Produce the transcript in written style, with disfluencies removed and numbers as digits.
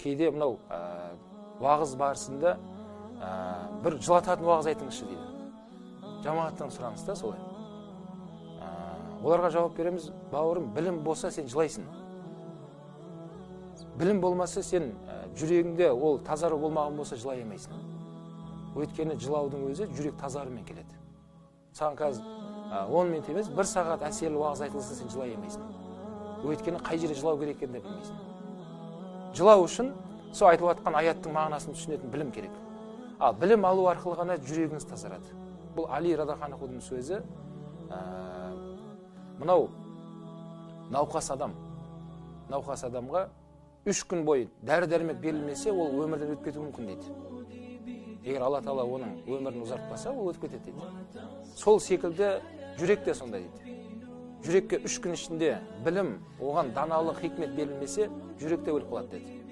кейде мынау уағыз барысында бір жылататын уағыз айтыңызшы дейді. Жамағаттан сұраныс та солай. Оларға жауап береміз: бауырым, білім болса сен жылайсың. Білім болмаса сен жүрегіңде ол тазару болмаған болса жылай алмайсың. Өйткені жылаудың өзі жүрек тазарумен келеді. Саған қазір 10 минут емес, 1 сағат әсерлі уағыз айтылса сен жылай алмайсың. Өйткені қай жерде жылау керек екенін де білмейсің. Жылау үшін сол айтылып жатқан аяттың мағынасын түсінетін білім керек. Ал білім алу арқылы ғана жүрегіңіз тазарады. Бұл Али Радаханхудың сөзі. Мынау науқас адамға 3 күн бойы дәрі-дәрмек берілмесе, ол өмірден өтіп кетуі мүмкін дейді. Егер Алла Тағала оның өмірін ұзартпаса, ол өтіп кетеді дейді. Сол секілді жүрек те сондай дейді. Жүрекке 3 күн ішінде білім, оған даналық, хикмет берілмесе, жүректе өліп қалады деді.